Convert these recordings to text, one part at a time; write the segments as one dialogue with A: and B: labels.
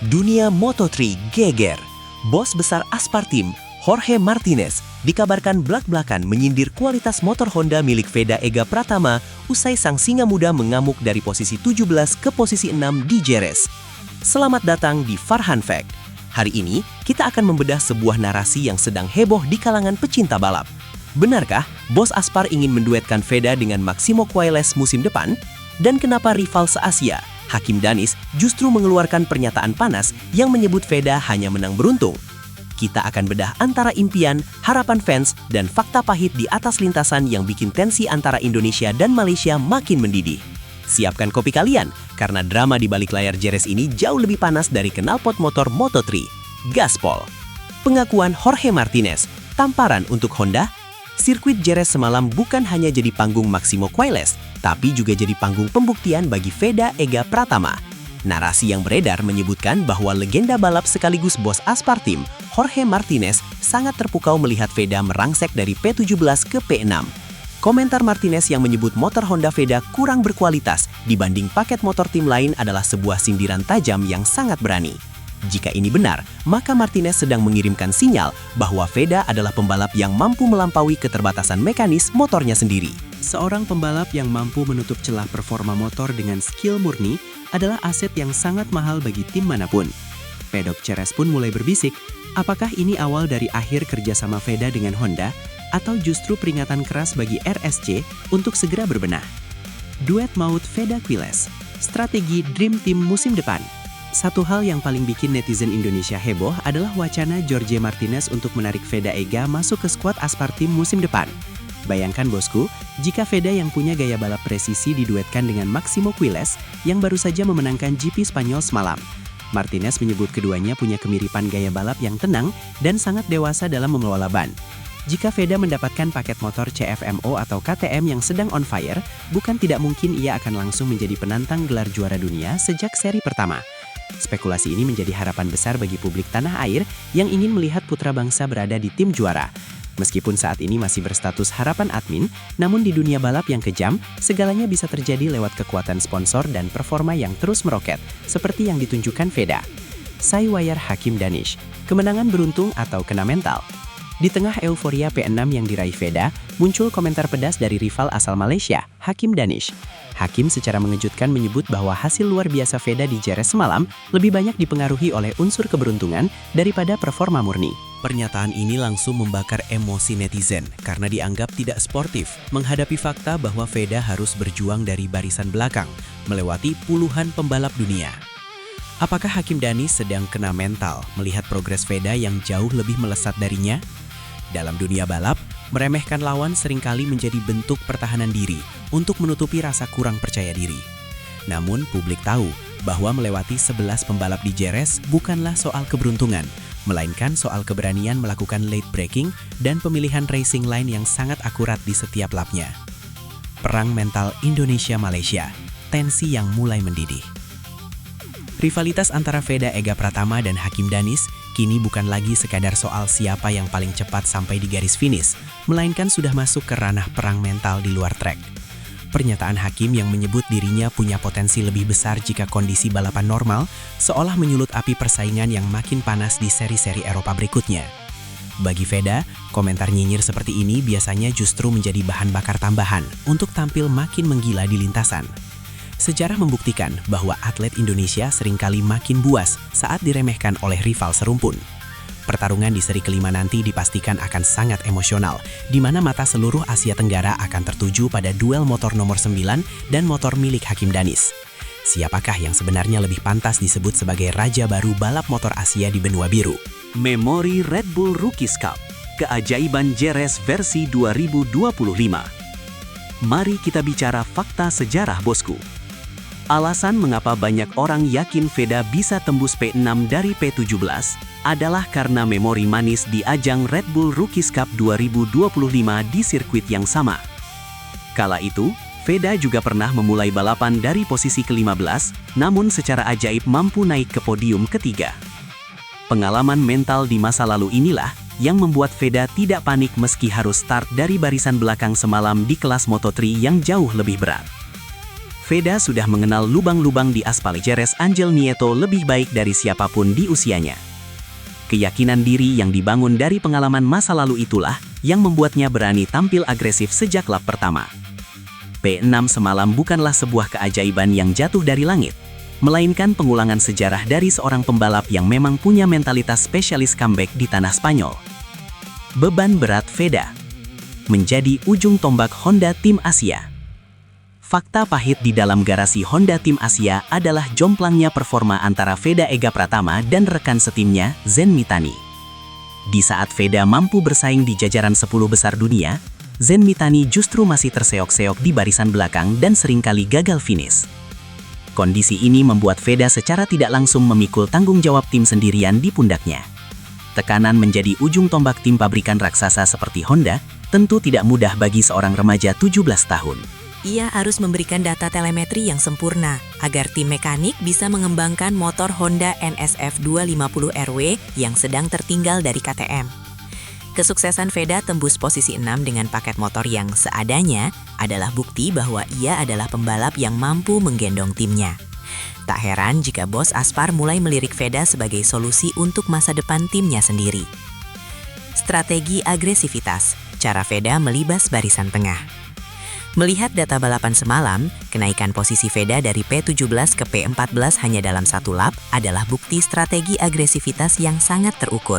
A: Dunia Moto3 geger. Bos besar Aspar Team, Jorge Martinez, dikabarkan blak-blakan menyindir kualitas motor Honda milik Veda Ega Pratama usai sang singa muda mengamuk dari posisi 17 ke posisi 6 di Jerez. Selamat datang di Farhan Fact. Hari ini, kita akan membedah sebuah narasi yang sedang heboh di kalangan pecinta balap. Benarkah bos Aspar ingin menduetkan Veda dengan Maximo Quailez musim depan? Dan kenapa rival se-Asia, Hakim Danis, justru mengeluarkan pernyataan panas yang menyebut Veda hanya menang beruntung? Kita akan bedah antara impian, harapan fans, dan fakta pahit di atas lintasan yang bikin tensi antara Indonesia dan Malaysia makin mendidih. Siapkan kopi kalian, karena drama di balik layar Jerez ini jauh lebih panas dari knalpot motor Moto3. Gaspol. Pengakuan Jorge Martinez, tamparan untuk Honda. Sirkuit Jerez semalam bukan hanya jadi panggung Maximo Quailez, tapi juga jadi panggung pembuktian bagi Veda Ega Pratama. Narasi yang beredar menyebutkan bahwa legenda balap sekaligus bos Aspar Team, Jorge Martinez, sangat terpukau melihat Veda merangsek dari P17 ke P6. Komentar Martinez yang menyebut motor Honda Veda kurang berkualitas dibanding paket motor tim lain adalah sebuah sindiran tajam yang sangat berani. Jika ini benar, maka Martinez sedang mengirimkan sinyal bahwa Veda adalah pembalap yang mampu melampaui keterbatasan mekanis motornya sendiri. Seorang pembalap yang mampu menutup celah performa motor dengan skill murni adalah aset yang sangat mahal bagi tim manapun. Pedok Jerez pun mulai berbisik, apakah ini awal dari akhir kerjasama Veda dengan Honda, atau justru peringatan keras bagi RSC untuk segera berbenah? Duet maut Veda Quailez, strategi Dream Team musim depan. Satu hal yang paling bikin netizen Indonesia heboh adalah wacana Jorge Martinez untuk menarik Veda Ega masuk ke skuad Aspar Team musim depan. Bayangkan bosku, jika Veda yang punya gaya balap presisi diduetkan dengan Maximo Quailez yang baru saja memenangkan GP Spanyol semalam. Martinez menyebut keduanya punya kemiripan gaya balap yang tenang dan sangat dewasa dalam mengelola ban. Jika Veda mendapatkan paket motor CFMO atau KTM yang sedang on fire, bukan tidak mungkin ia akan langsung menjadi penantang gelar juara dunia sejak seri pertama. Spekulasi ini menjadi harapan besar bagi publik tanah air yang ingin melihat putra bangsa berada di tim juara. Meskipun saat ini masih berstatus harapan admin, namun di dunia balap yang kejam, segalanya bisa terjadi lewat kekuatan sponsor dan performa yang terus meroket, seperti yang ditunjukkan Veda. Saywayar Hakim Danis, kemenangan beruntung atau kena mental? Di tengah euforia P6 yang diraih Veda, muncul komentar pedas dari rival asal Malaysia, Hakim Danis. Hakim secara mengejutkan menyebut bahwa hasil luar biasa Veda di Jerez semalam lebih banyak dipengaruhi oleh unsur keberuntungan daripada performa murni. Pernyataan ini langsung membakar emosi netizen karena dianggap tidak sportif menghadapi fakta bahwa Veda harus berjuang dari barisan belakang, melewati puluhan pembalap dunia. Apakah Hakim Danis sedang kena mental melihat progres Veda yang jauh lebih melesat darinya? Dalam dunia balap, meremehkan lawan seringkali menjadi bentuk pertahanan diri untuk menutupi rasa kurang percaya diri. Namun, publik tahu bahwa melewati 11 pembalap di Jerez bukanlah soal keberuntungan, melainkan soal keberanian melakukan late braking dan pemilihan racing line yang sangat akurat di setiap lapnya. Perang mental Indonesia-Malaysia, tensi yang mulai mendidih. Rivalitas antara Veda Ega Pratama dan Hakim Danis kini bukan lagi sekadar soal siapa yang paling cepat sampai di garis finish, melainkan sudah masuk ke ranah perang mental di luar trek. Pernyataan Hakim yang menyebut dirinya punya potensi lebih besar jika kondisi balapan normal, seolah menyulut api persaingan yang makin panas di seri-seri Eropa berikutnya. Bagi Veda, komentar nyinyir seperti ini biasanya justru menjadi bahan bakar tambahan untuk tampil makin menggila di lintasan. Sejarah membuktikan bahwa atlet Indonesia seringkali makin buas saat diremehkan oleh rival serumpun. Pertarungan di seri kelima nanti dipastikan akan sangat emosional, di mana mata seluruh Asia Tenggara akan tertuju pada duel motor nomor 9 dan motor milik Hakim Danis. Siapakah yang sebenarnya lebih pantas disebut sebagai raja baru balap motor Asia di benua biru? Memori Red Bull Rookies Cup, keajaiban Jerez versi 2025. Mari kita bicara fakta sejarah bosku. Alasan mengapa banyak orang yakin Veda bisa tembus P6 dari P17 adalah karena memori manis di ajang Red Bull Rookies Cup 2025 di sirkuit yang sama. Kala itu, Veda juga pernah memulai balapan dari posisi ke-15, namun secara ajaib mampu naik ke podium ketiga. Pengalaman mental di masa lalu inilah yang membuat Veda tidak panik meski harus start dari barisan belakang semalam di kelas Moto3 yang jauh lebih berat.
B: Veda sudah mengenal lubang-lubang di aspal. Jerez Angel Nieto lebih baik dari siapapun di usianya. Keyakinan diri yang dibangun dari pengalaman masa lalu itulah yang membuatnya berani tampil agresif sejak lap pertama. P6 semalam bukanlah sebuah keajaiban yang jatuh dari langit, melainkan pengulangan sejarah dari seorang pembalap yang memang punya mentalitas spesialis comeback di tanah Spanyol. Beban berat Veda menjadi ujung tombak Honda Tim Asia. Fakta pahit di dalam garasi Honda Tim Asia adalah jomplangnya performa antara Veda Ega Pratama dan rekan setimnya, Zen Mitani. Di saat Veda mampu bersaing di jajaran 10 besar dunia, Zen Mitani justru masih terseok-seok di barisan belakang dan seringkali gagal finish. Kondisi ini membuat Veda secara tidak langsung memikul tanggung jawab tim sendirian di pundaknya. Tekanan menjadi ujung tombak tim pabrikan raksasa seperti Honda tentu tidak mudah bagi seorang remaja 17 tahun.
C: Ia harus memberikan data telemetri yang sempurna agar tim mekanik bisa mengembangkan motor Honda NSF 250 RW yang sedang tertinggal dari KTM. Kesuksesan Veda tembus posisi 6 dengan paket motor yang seadanya adalah bukti bahwa ia adalah pembalap yang mampu menggendong timnya. Tak heran jika bos Aspar mulai melirik Veda sebagai solusi untuk masa depan timnya sendiri. Strategi agresivitas, cara Veda melibas barisan tengah. Melihat data balapan semalam, kenaikan posisi Veda dari P17 ke P14 hanya dalam satu lap adalah bukti strategi agresivitas yang sangat terukur.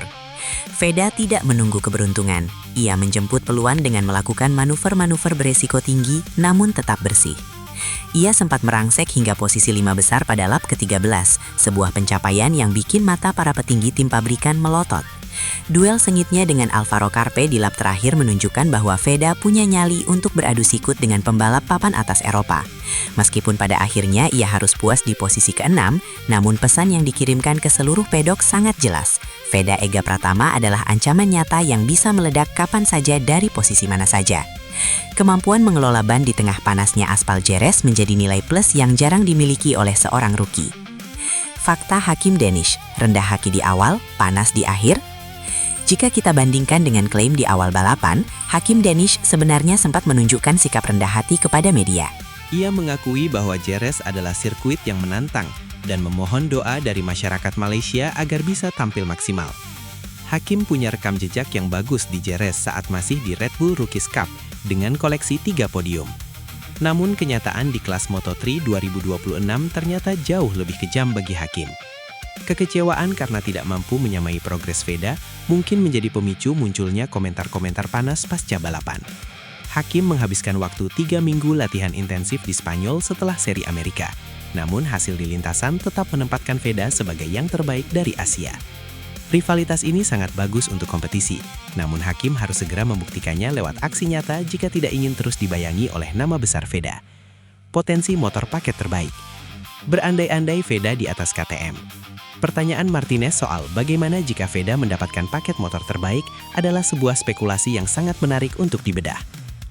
C: Veda tidak menunggu keberuntungan. Ia menjemput peluang dengan melakukan manuver-manuver beresiko tinggi namun tetap bersih. Ia sempat merangsek hingga posisi 5 besar pada lap ke-13, sebuah pencapaian yang bikin mata para petinggi tim pabrikan melotot. Duel sengitnya dengan Alvaro Carpe di lap terakhir menunjukkan bahwa Veda punya nyali untuk beradu sikut dengan pembalap papan atas Eropa. Meskipun pada akhirnya ia harus puas di posisi ke-6, namun pesan yang dikirimkan ke seluruh pedok sangat jelas. Veda Ega Pratama adalah ancaman nyata yang bisa meledak kapan saja dari posisi mana saja. Kemampuan mengelola ban di tengah panasnya aspal Jerez menjadi nilai plus yang jarang dimiliki oleh seorang rookie. Fakta Hakim Danish, rendah haki di awal, panas di akhir. Jika kita bandingkan dengan klaim di awal balapan, Hakim Danish sebenarnya sempat menunjukkan sikap rendah hati kepada media.
A: Ia mengakui bahwa Jerez adalah sirkuit yang menantang dan memohon doa dari masyarakat Malaysia agar bisa tampil maksimal. Hakim punya rekam jejak yang bagus di Jerez saat masih di Red Bull Rookies Cup dengan koleksi 3 podium. Namun kenyataan di kelas Moto3 2026 ternyata jauh lebih kejam bagi Hakim. Kekecewaan karena tidak mampu menyamai progres Veda mungkin menjadi pemicu munculnya komentar-komentar panas pasca balapan. Hakim menghabiskan waktu 3 minggu latihan intensif di Spanyol setelah seri Amerika. Namun hasil di lintasan tetap menempatkan Veda sebagai yang terbaik dari Asia. Rivalitas ini sangat bagus untuk kompetisi, namun Hakim harus segera membuktikannya lewat aksi nyata jika tidak ingin terus dibayangi oleh nama besar Veda. Potensi motor paket terbaik. Berandai-andai Veda di atas KTM. Pertanyaan Martinez soal bagaimana jika Veda mendapatkan paket motor terbaik adalah sebuah spekulasi yang sangat menarik untuk dibedah.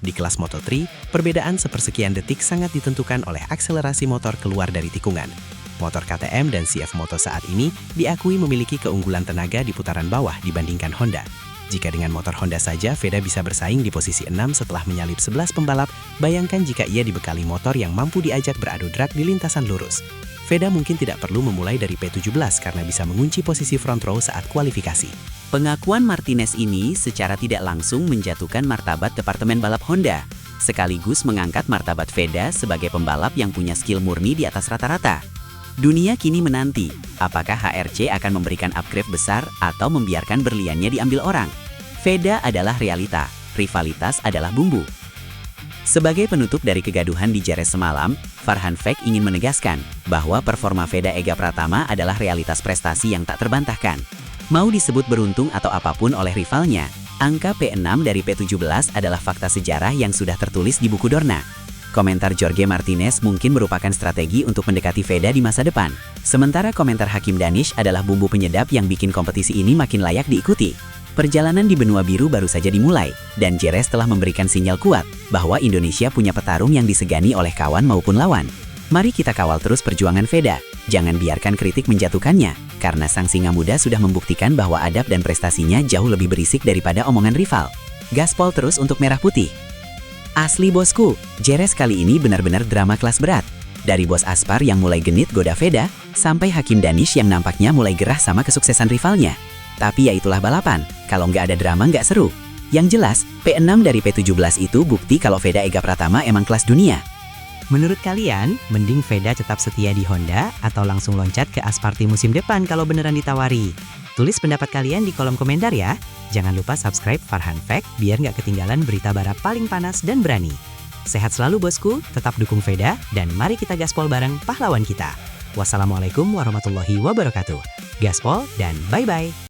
A: Di kelas Moto3, perbedaan sepersekian detik sangat ditentukan oleh akselerasi motor keluar dari tikungan. Motor KTM dan CF Moto saat ini diakui memiliki keunggulan tenaga di putaran bawah dibandingkan Honda. Jika dengan motor Honda saja, Veda bisa bersaing di posisi 6 setelah menyalip 11 pembalap, bayangkan jika ia dibekali motor yang mampu diajak beradu drag di lintasan lurus. Veda mungkin tidak perlu memulai dari P17 karena bisa mengunci posisi front row saat kualifikasi.
B: Pengakuan Martinez ini secara tidak langsung menjatuhkan martabat departemen balap Honda, sekaligus mengangkat martabat Veda sebagai pembalap yang punya skill murni di atas rata-rata. Dunia kini menanti, apakah HRC akan memberikan upgrade besar atau membiarkan berliannya diambil orang. Veda adalah realita, rivalitas adalah bumbu. Sebagai penutup dari kegaduhan di Jerez semalam, Farhan Fek ingin menegaskan bahwa performa Veda Ega Pratama adalah realitas prestasi yang tak terbantahkan. Mau disebut beruntung atau apapun oleh rivalnya, angka P6 dari P17 adalah fakta sejarah yang sudah tertulis di buku Dorna. Komentar Jorge Martinez mungkin merupakan strategi untuk mendekati Veda di masa depan. Sementara komentar Hakim Danish adalah bumbu penyedap yang bikin kompetisi ini makin layak diikuti. Perjalanan di benua biru baru saja dimulai, dan Jerez telah memberikan sinyal kuat bahwa Indonesia punya petarung yang disegani oleh kawan maupun lawan. Mari kita kawal terus perjuangan Veda, jangan biarkan kritik menjatuhkannya, karena sang singa muda sudah membuktikan bahwa adab dan prestasinya jauh lebih berisik daripada omongan rival. Gaspol terus untuk merah putih. Asli bosku, Jerez kali ini benar-benar drama kelas berat. Dari bos Aspar yang mulai genit goda Veda, sampai Hakim Danish yang nampaknya mulai gerah sama kesuksesan rivalnya. Tapi ya itulah balapan, kalau nggak ada drama nggak seru. Yang jelas, P6 dari P17 itu bukti kalau Veda Ega Pratama emang kelas dunia.
D: Menurut kalian, mending Veda tetap setia di Honda atau langsung loncat ke Asparti musim depan kalau beneran ditawari? Tulis pendapat kalian di kolom komentar ya. Jangan lupa subscribe Farhan Fact biar nggak ketinggalan berita balap paling panas dan berani. Sehat selalu bosku, tetap dukung Veda, dan mari kita gaspol bareng pahlawan kita. Wassalamualaikum warahmatullahi wabarakatuh. Gaspol dan bye-bye.